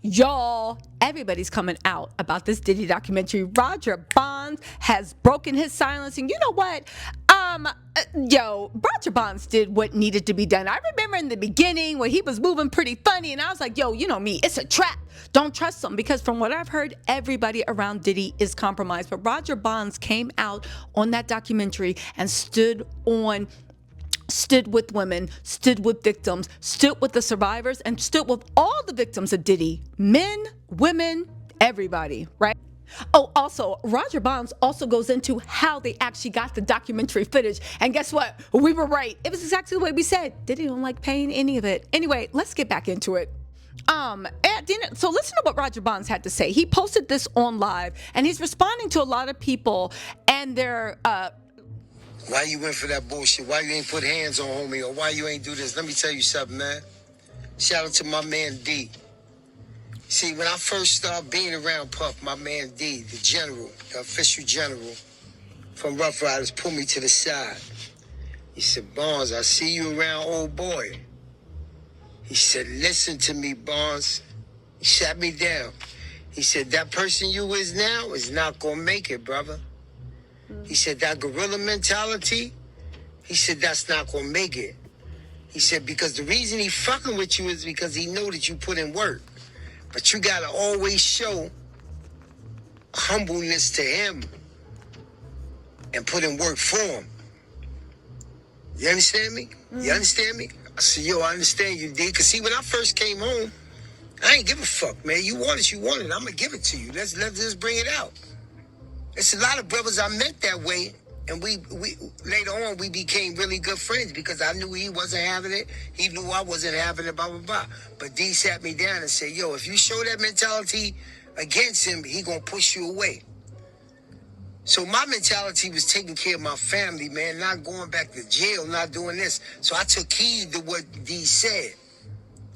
Y'all, everybody's coming out about this Diddy documentary. Rodger Bonds has broken his silence, and you know what? Rodger Bonds did what needed to be done. I remember in the beginning when he was moving pretty funny, and I was like, yo, you know me, it's a trap. Don't trust him, because from what I've heard, everybody around Diddy is compromised. But Rodger Bonds came out on that documentary and stood with women, stood with victims, stood with the survivors, and stood with all the victims of Diddy. Men, women, everybody, right? Oh, also, Rodger Bonds also goes into how they actually got the documentary footage. And guess what? We were right. It was exactly the way we said. Diddy don't like paying any of it. Anyway, let's get back into it. So listen to what Rodger Bonds had to say. He posted this on live, and he's responding to a lot of people and their why you went for that bullshit? Why you ain't put hands on homie? Or why you ain't do this? Let me tell you something, man. Shout out to my man D. See, when I first started being around Puff, my man D, the general, the official general from Rough Riders, pulled me to the side. He said, Bonds, I see you around old boy. He said, listen to me, Bonds. He sat me down. He said, that person you is now is not gonna make it, brother. He said, that gorilla mentality, he said, that's not going to make it. He said, because the reason he fucking with you is because he know that you put in work. But you got to always show humbleness to him and put in work for him. You understand me? You understand me? I said, yo, I understand you, D. Because see, when I first came home, I ain't give a fuck, man. You want it, you want it. I'm going to give it to you. Let's just bring it out. It's a lot of brothers I met that way, and we later on we became really good friends because I knew he wasn't having it, he knew I wasn't having it, blah blah blah. But D sat me down and said, "Yo, if you show that mentality against him, he gonna push you away." So my mentality was taking care of my family, man, not going back to jail, not doing this. So I took heed to what D said.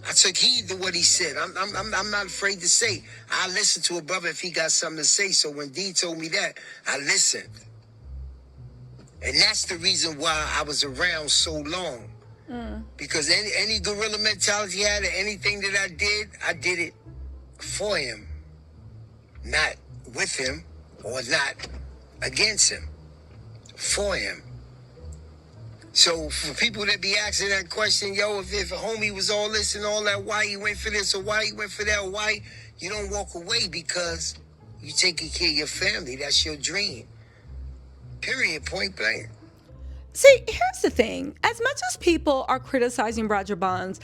I took heed to what he said. I'm not afraid to say. I listened to a brother if he got something to say. So when D told me that, I listened. And that's the reason why I was around so long. Because any gorilla mentality he had or anything that I did it for him. Not with him or not against him. For him. So for people that be asking that question, yo, if a homie was all this and all that, why he went for this or why he went for that, or why you don't walk away, because you taking care of your family. That's your dream. Period. Point blank. See, here's the thing. As much as people are criticizing Rodger Bonds,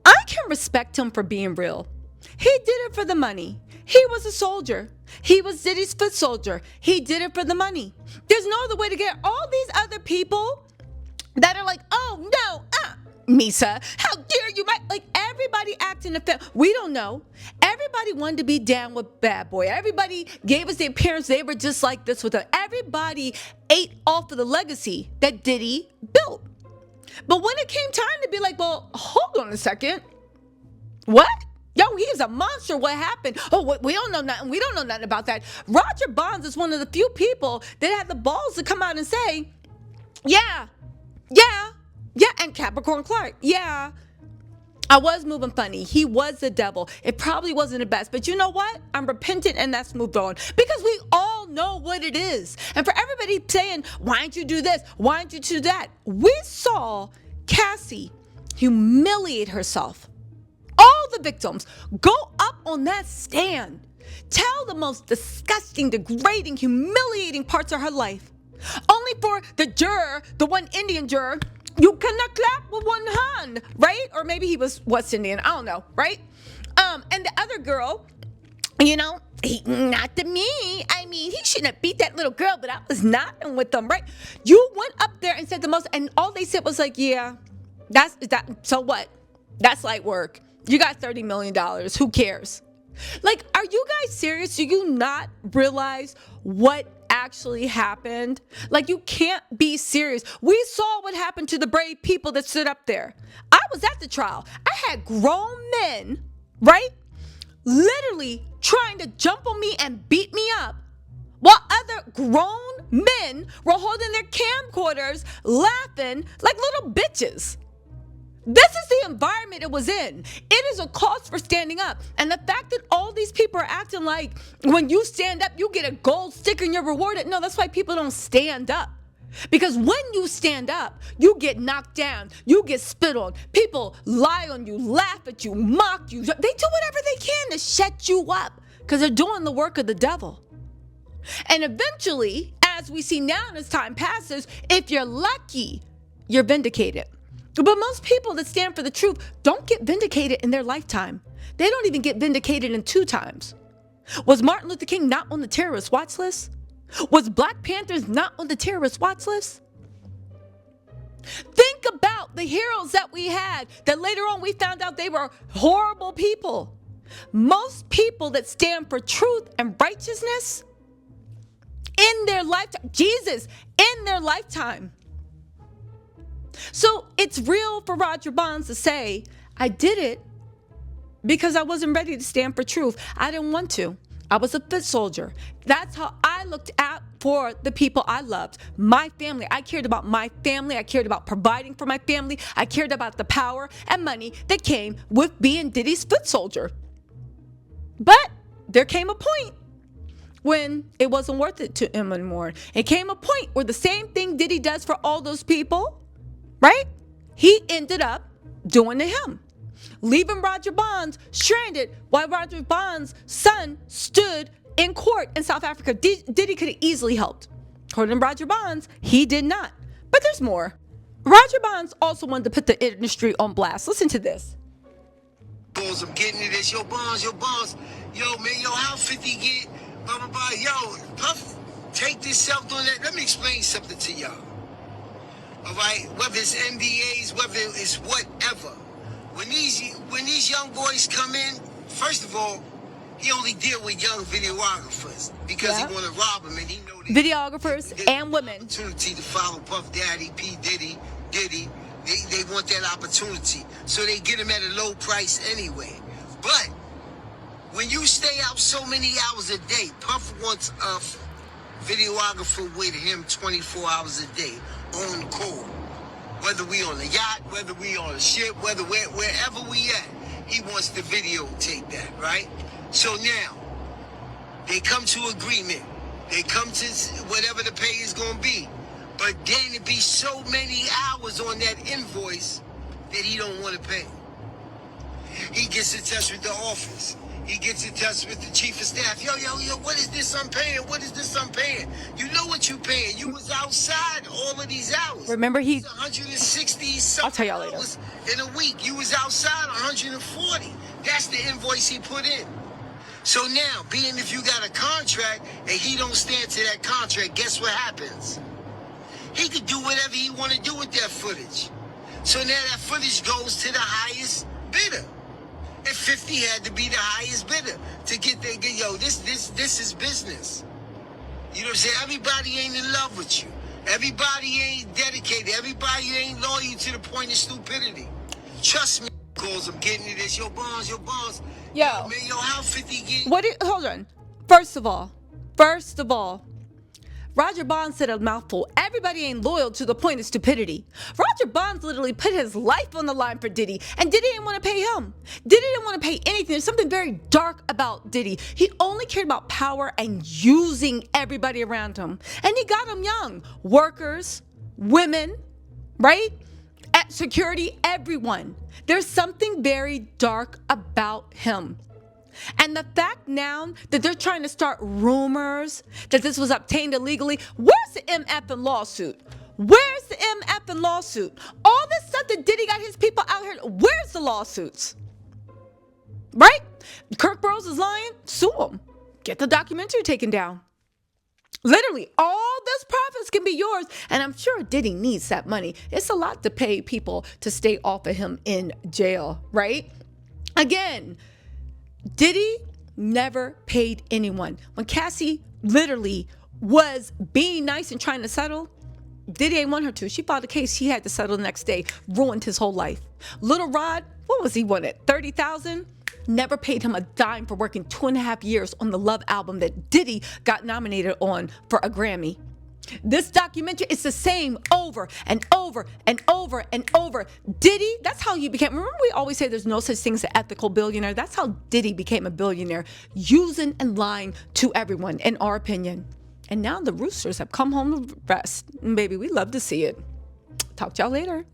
I can respect him for being real. He did it for the money. He was a soldier. He was Diddy's foot soldier. He did it for the money. There's no other way to get all these other people that are like, oh no, Misa, how dare you? Like everybody acting the film. We don't know. Everybody wanted to be down with Bad Boy. Everybody gave us their parents. They were just like this with them. Everybody ate off of the legacy that Diddy built. But when it came time to be like, well, hold on a second. What? Yo, he's a monster. What happened? Oh, we don't know nothing. We don't know nothing about that. Rodger Bonds is one of the few people that had the balls to come out and say, yeah, and Capricorn Clark, yeah, I was moving funny. He was the devil. It probably wasn't the best, but you know what? I'm repentant and that's moved on, because we all know what it is. And for everybody saying, why didn't you do this? Why didn't you do that? We saw Cassie humiliate herself. All the victims go up on that stand, tell the most disgusting, degrading, humiliating parts of her life. Only for the juror, the one Indian juror, you cannot clap with one hand, right? Or maybe he was West Indian, I don't know, right? And the other girl, not to me. I mean, he shouldn't have beat that little girl, but I was nodding with them, right? You went up there and said the most, and all they said was like, yeah, that's that. So what? That's light work. You got $30 million. Who cares? Like, are you guys serious? Do you not realize what actually happened? Like, you can't be serious. We saw what happened to the brave people that stood up there. I was at the trial. I had grown men, right, literally trying to jump on me and beat me up, while other grown men were holding their camcorders laughing like little bitches. This is the environment it was in. It is a cause for standing up. And the fact that all these people are acting like when you stand up, you get a gold sticker and you're rewarded. No, that's why people don't stand up. Because when you stand up, you get knocked down, you get spit on, people lie on you, laugh at you, mock you. They do whatever they can to shut you up because they're doing the work of the devil. And eventually, as we see now as time passes, if you're lucky, you're vindicated. But most people that stand for the truth don't get vindicated in their lifetime. They don't even get vindicated in 2 times. Was Martin Luther King not on the terrorist watch list? Was Black Panthers not on the terrorist watch list? Think about the heroes that we had that later on we found out they were horrible people. Most people that stand for truth and righteousness in their lifetime, Jesus, in their lifetime. So it's real for Rodger Bonds to say, I did it because I wasn't ready to stand for truth. I didn't want to. I was a foot soldier. That's how I looked out for the people I loved. My family. I cared about my family. I cared about providing for my family. I cared about the power and money that came with being Diddy's foot soldier. But there came a point when it wasn't worth it to him anymore. It came a point where the same thing Diddy does for all those people, right? He ended up doing to him, leaving Rodger Bonds stranded while Rodger Bonds' son stood in court in South Africa. Diddy could have easily helped. According to Rodger Bonds, he did not. But there's more. Rodger Bonds also wanted to put the industry on blast. Listen to this. I'm getting to this. Yo, Bonds. Yo, man, how 50 get? Blah, blah, blah. Yo, Puff, take this self doing that. Let me explain something to y'all. All right? Whether it's NDAs, whether it's whatever. When these young boys come in, first of all, he only deal with young videographers because he want to rob them, and he know videographers and women. Opportunity to follow Puff Daddy, P Diddy. They want that opportunity, so they get him at a low price anyway. But when you stay out so many hours a day, Puff wants a videographer with him 24 hours a day on call. Whether we on a yacht, whether we on a ship, wherever we at, he wants to videotape that, right? So now, they come to agreement. They come to whatever the pay is going to be. But then it be so many hours on that invoice that he don't want to pay. He gets in touch with the office. He gets in touch with the chief of staff. Yo, what is this I'm paying? What is this I'm paying? You know what you paying. You was outside all of these hours. Remember, he... 160 something I'll tell y'all later. hours in a week. You was outside 140. That's the invoice he put in. So now, being if you got a contract and he don't stand to that contract, guess what happens? He could do whatever he want to do with that footage. So now that footage goes to the highest bidder. And 50 had to be the highest bidder to get there. Yo, this is business. You know what I'm saying? Everybody ain't in love with you. Everybody ain't dedicated. Everybody ain't loyal to the point of stupidity. Trust me, calls. I'm getting to this. Yo, Bonds. Yo, man, how 50 get? Hold on. First of all, Rodger Bonds said a mouthful. Everybody ain't loyal to the point of stupidity. Rodger Bonds literally put his life on the line for Diddy, and Diddy didn't want to pay him. Diddy didn't want to pay anything. There's something very dark about Diddy. He only cared about power and using everybody around him. And he got them young. Workers, women, right? At security, everyone. There's something very dark about him. And the fact now that they're trying to start rumors that this was obtained illegally, where's the MF and lawsuit? Where's the MF and lawsuit? All this stuff that Diddy got his people out here, where's the lawsuits? Right? Kirk Burrows is lying? Sue him. Get the documentary taken down. Literally, all this profits can be yours. And I'm sure Diddy needs that money. It's a lot to pay people to stay off of him in jail, right? Again, Diddy never paid anyone. When Cassie literally was being nice and trying to settle, Diddy ain't want her to. She filed a case. He had to settle the next day. Ruined his whole life. Little Rod, what was he wanted? $30,000? Never paid him a dime for working 2.5 years on the Love album that Diddy got nominated on for a Grammy. This documentary is the same over and over and over and over. Diddy, that's how you became. Remember, we always say there's no such thing as an ethical billionaire. That's how Diddy became a billionaire, using and lying to everyone, in our opinion. And now the roosters have come home to rest. And baby, we love to see it. Talk to y'all later.